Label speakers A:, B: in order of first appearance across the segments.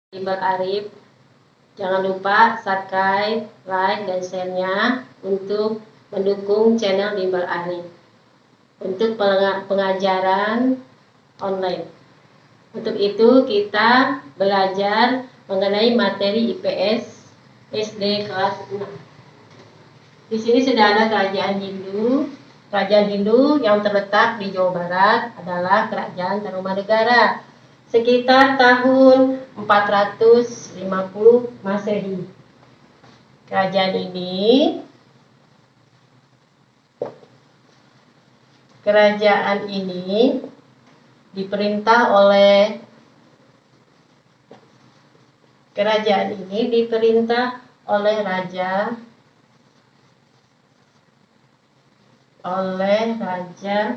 A: Iqbal Arif. Jangan lupa subscribe, like, dan share-nya untuk mendukung channel Iqbal Arif untuk pengajaran online. Untuk itu kita belajar mengenai materi IPS SD kelas 6. Di sini sudah ada kerajaan Hindu. Kerajaan Hindu yang terletak di Jawa Barat adalah Kerajaan Tarumanegara sekitar tahun 450 Masehi. Kerajaan ini diperintah oleh Raja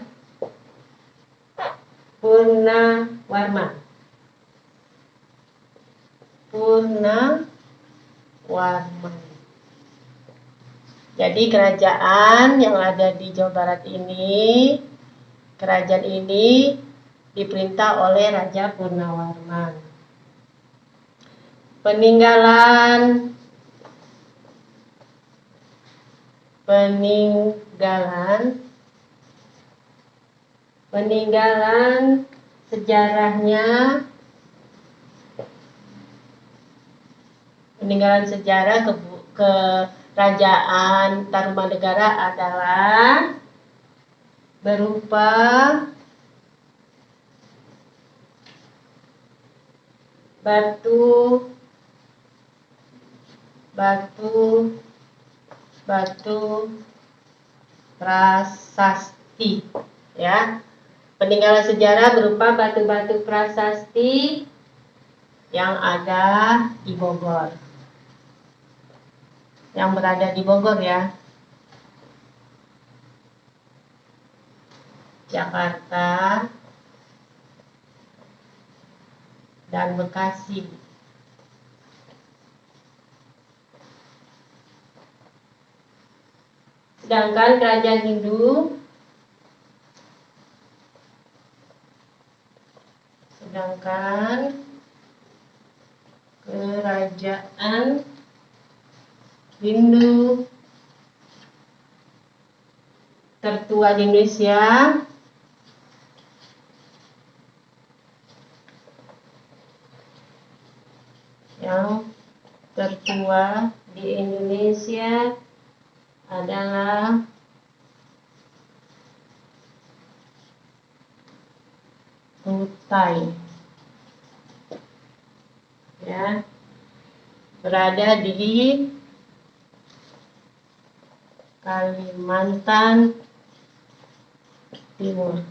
A: Purnawarman. Jadi kerajaan yang ada di Jawa Barat ini, kerajaan ini diperintah oleh Raja Purnawarman. Peninggalan sejarah kerajaan Tarumanegara adalah berupa batu prasasti, ya. Peninggalan sejarah berupa batu-batu prasasti yang ada di Bogor, yang berada di Bogor, ya, Jakarta dan Bekasi. Sedangkan kerajaan Hindu tertua di Indonesia adalah Kutai, ya, berada di Kalimantan Timur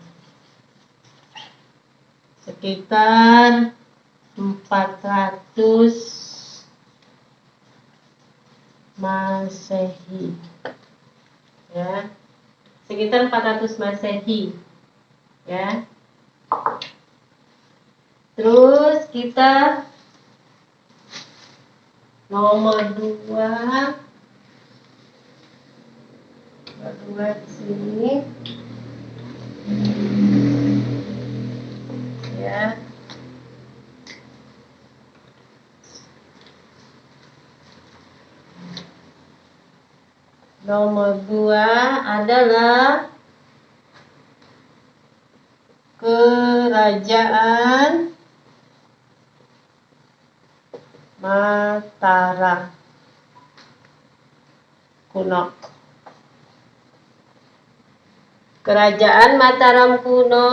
A: sekitar 400 Masehi, ya, sekitar 400 Masehi, ya. Terus kita nomor 2 di sini, ya. Nomor 2 adalah Kerajaan Mataram kuno. Kerajaan Mataram kuno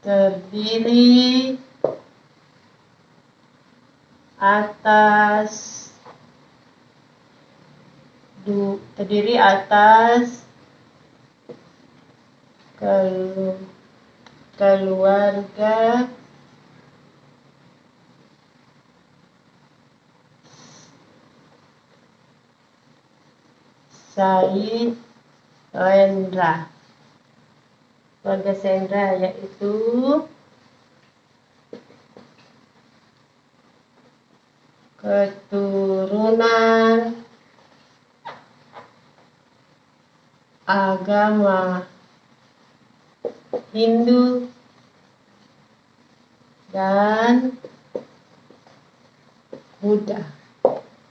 A: terdiri atas keluarga Sailendra. Keluarga Sailendra yaitu keturunan agama Hindu dan Buddha.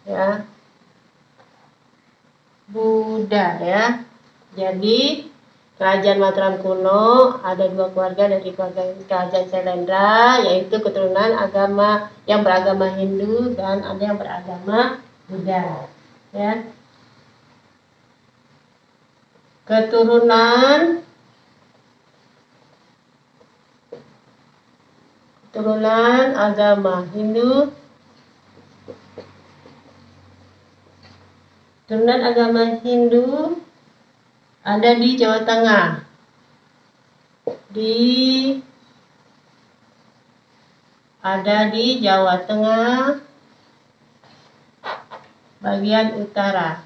A: Ya. Buddha ya. Jadi kerajaan Mataram kuno ada dua keluarga dari kerajaan Sailendra, yaitu keturunan agama yang beragama Hindu dan ada yang beragama Buddha. Ya. Keturunan agama Hindu. Keturunan agama Hindu ada di Jawa Tengah. Ada di Jawa Tengah bagian utara.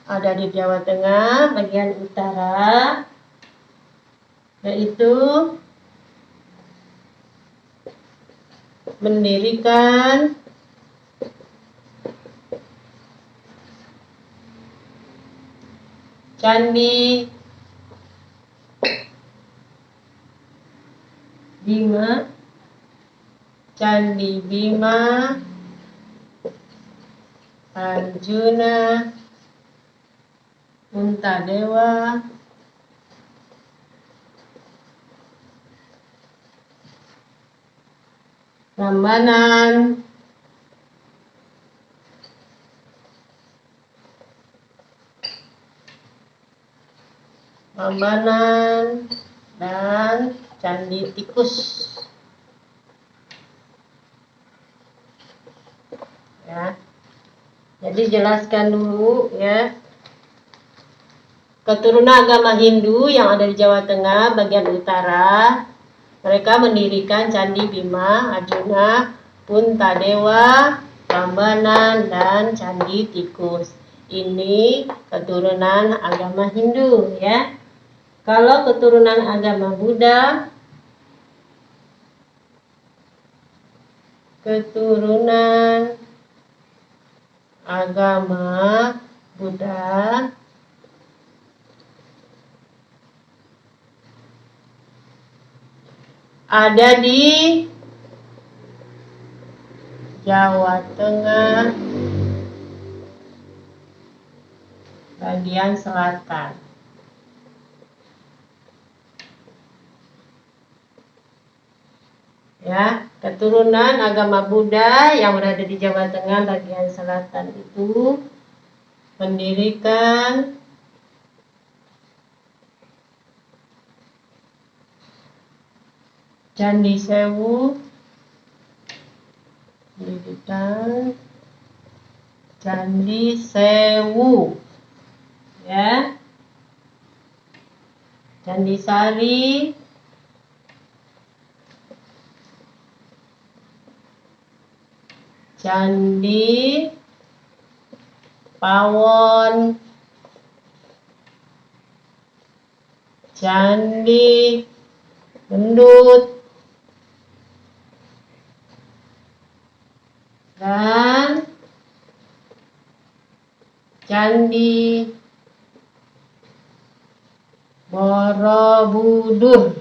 A: Ada di Jawa Tengah bagian utara, yaitu mendirikan Candi Bima, Arjuna, Puntadewa, Prambanan, dan Candi Tikus. Ya. Jadi jelaskan dulu ya. Keturunan agama Hindu yang ada di Jawa Tengah bagian utara, mereka mendirikan Candi Bima, Arjuna, Puntadewa, Prambanan, dan Candi Tikus. Ini keturunan agama Hindu ya. Kalau keturunan agama Buddha, ada di Jawa Tengah bagian selatan. Ya, keturunan agama Buddha yang berada di Jawa Tengah bagian selatan itu mendirikan Candi Sewu, ya, Candi Sari, Candi Pawon, Candi Gendut, dan Candi Borobudur.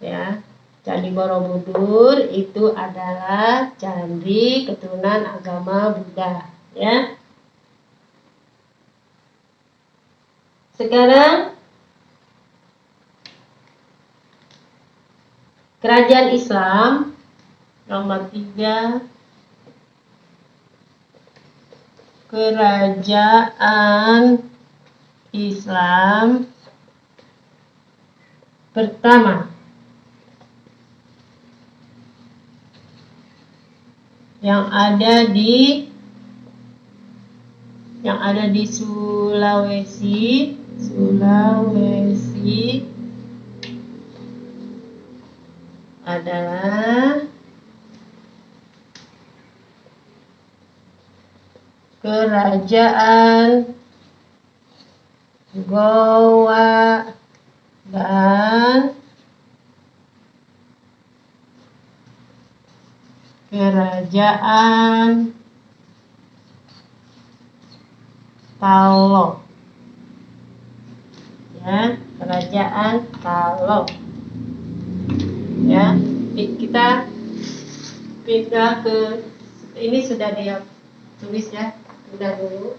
A: Ya. Candi Borobudur itu adalah candi keturunan agama Buddha, ya. Sekarang kerajaan Islam nomor 3. Kerajaan Islam pertama yang ada di Sulawesi adalah Kerajaan Goa dan Kerajaan Talo. ya, Kerajaan Talo. Ya, kita pindah ke ini sudah dia tulis ya, pindah dulu.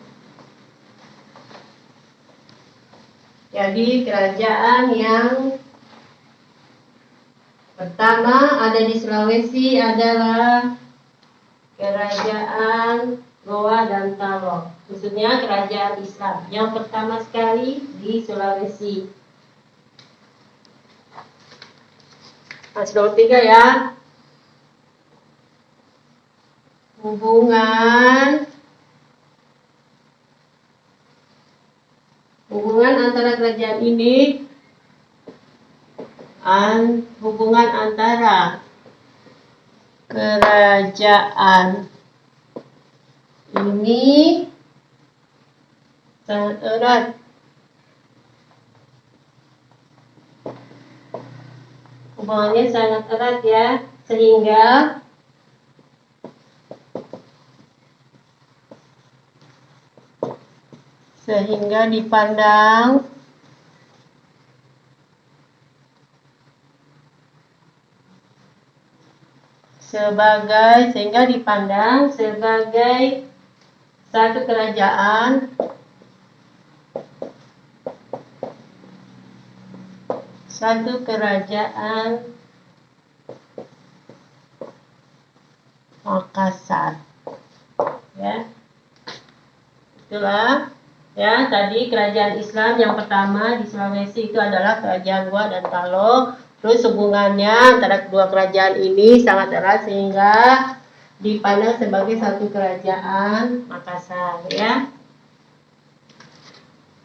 A: Jadi kerajaan yang pertama ada di Sulawesi adalah Kerajaan Goa dan Talo, khususnya kerajaan Islam yang pertama sekali di Sulawesi. Mas nomor 3 ya. Hubungan antara kerajaan ini, hubungan antara kerajaan ini sangat erat. Hubungannya sangat erat ya, sehingga dipandang sebagai satu kerajaan Makassar. Ya. Itulah ya, tadi kerajaan Islam yang pertama di Sulawesi itu adalah Kerajaan Goa dan Talo. Terus hubungannya antara kedua kerajaan ini sangat erat sehingga dipandang sebagai satu kerajaan Makassar ya.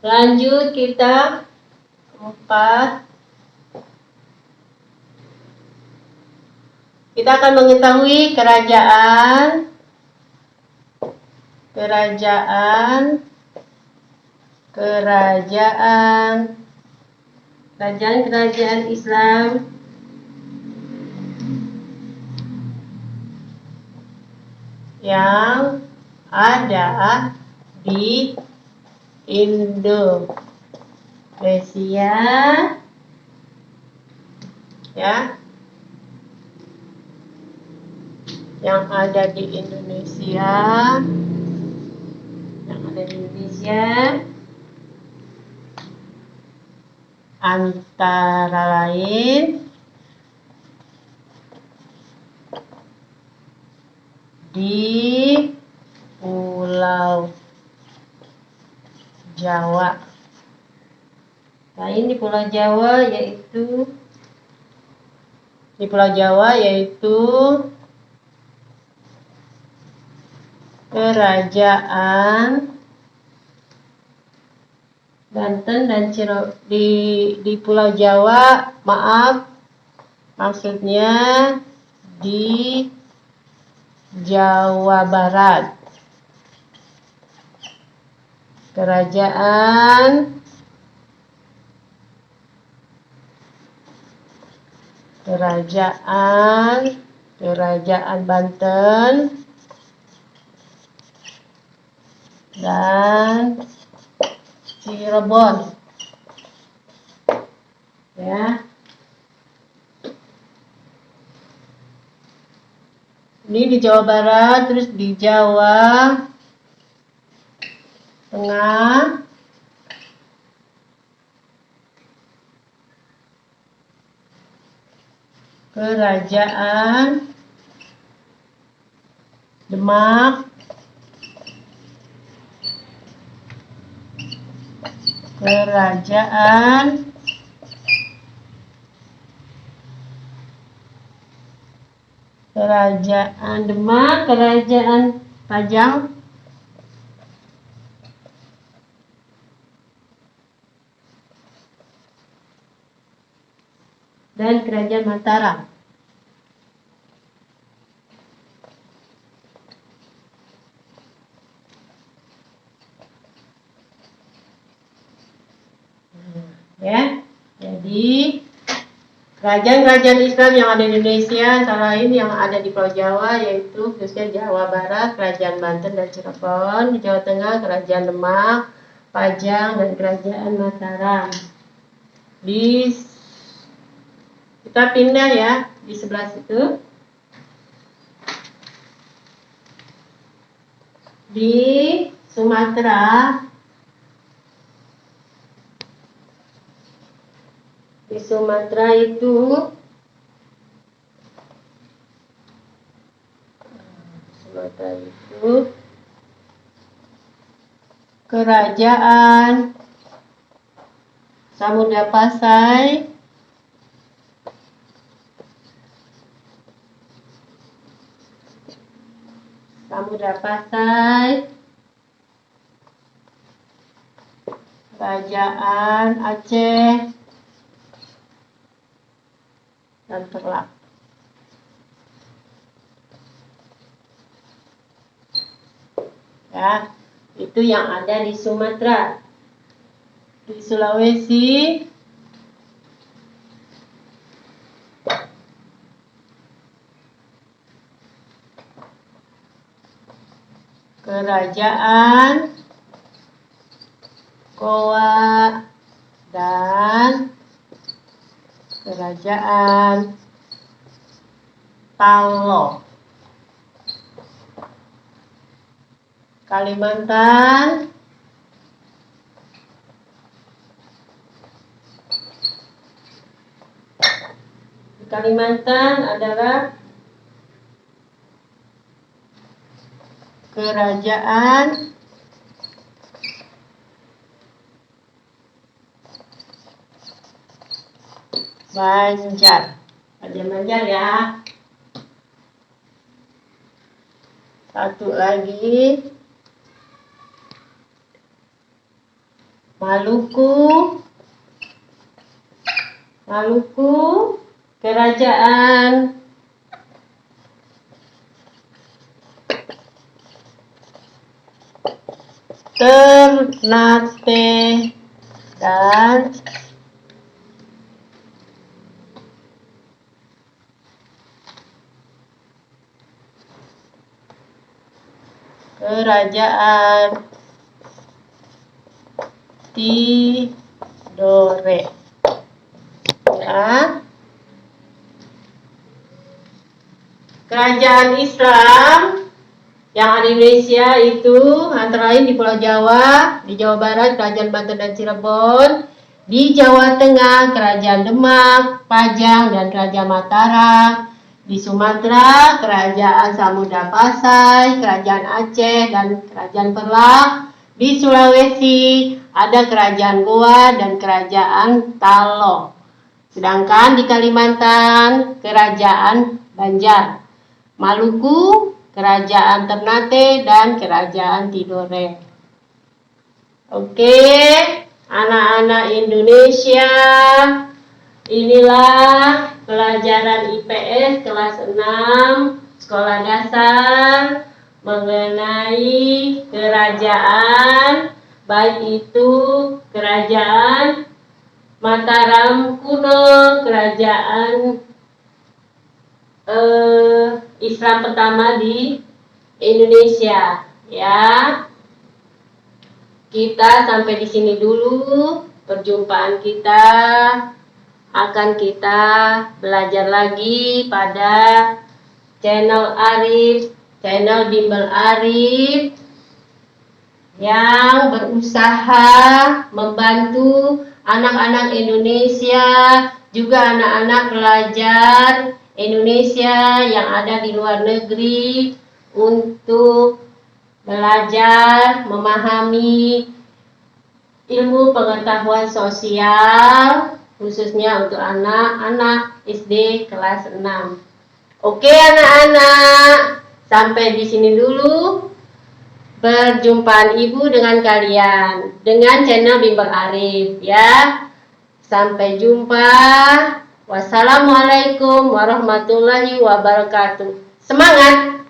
A: Lanjut kita 4. Kita akan mengetahui kerajaan Islam yang ada di Indonesia ya, yang ada di Indonesia antara lain di Pulau Jawa. Nah, ini di Pulau Jawa yaitu Kerajaan Banten dan di Pulau Jawa, maksudnya di Jawa Barat. Kerajaan Banten dan Cirebon ya. Ini di Jawa Barat, terus di Jawa Tengah, Kerajaan Demak, Kerajaan Demak, Kerajaan Pajang, dan Kerajaan Mataram. Ya, jadi kerajaan-kerajaan Islam yang ada di Indonesia antara lain yang ada di Pulau Jawa, yaitu khususnya Jawa Barat, Kerajaan Banten dan Cirebon, di Jawa Tengah Kerajaan Demak, Pajang, dan Kerajaan Mataram. Kita pindah ya di sebelah situ. Di Sumatera, itu Kerajaan Samudra Pasai, Kerajaan Aceh dan Perlak. Ya, itu yang ada di Sumatera. Di Sulawesi, Kerajaan Goa dan Kerajaan Talo. Kalimantan, adalah Kerajaan Banjar. Banjar ya. Satu lagi, Maluku, Kerajaan Ternate dan Kerajaan Tidore. Ya. Kerajaan Islam yang ada di Indonesia itu antara lain di Pulau Jawa, di Jawa Barat, Kerajaan Banten dan Cirebon, di Jawa Tengah, Kerajaan Demak, Pajang, dan Kerajaan Mataram, di Sumatera, Kerajaan Samudra Pasai, Kerajaan Aceh, dan Kerajaan Perlak, di Sulawesi, ada Kerajaan Goa dan Kerajaan Talo. Sedangkan di Kalimantan, Kerajaan Banjar. Maluku, Kerajaan Ternate, dan Kerajaan Tidore. Oke, anak-anak Indonesia, inilah pelajaran IPS kelas 6 sekolah dasar mengenai kerajaan, baik itu Kerajaan Mataram kuno, kerajaan Islam pertama di Indonesia, ya. Kita sampai di sini dulu perjumpaan kita. Akan kita belajar lagi pada channel Arif, channel Bimbel Arif, yang berusaha membantu anak-anak Indonesia, juga anak-anak pelajar Indonesia yang ada di luar negeri untuk belajar memahami ilmu pengetahuan sosial, khususnya untuk anak-anak SD kelas 6. Oke anak-anak, sampai di sini dulu perjumpaan Ibu dengan kalian dengan channel Bimbel Arif, ya. Sampai jumpa. Wassalamualaikum warahmatullahi wabarakatuh. Semangat!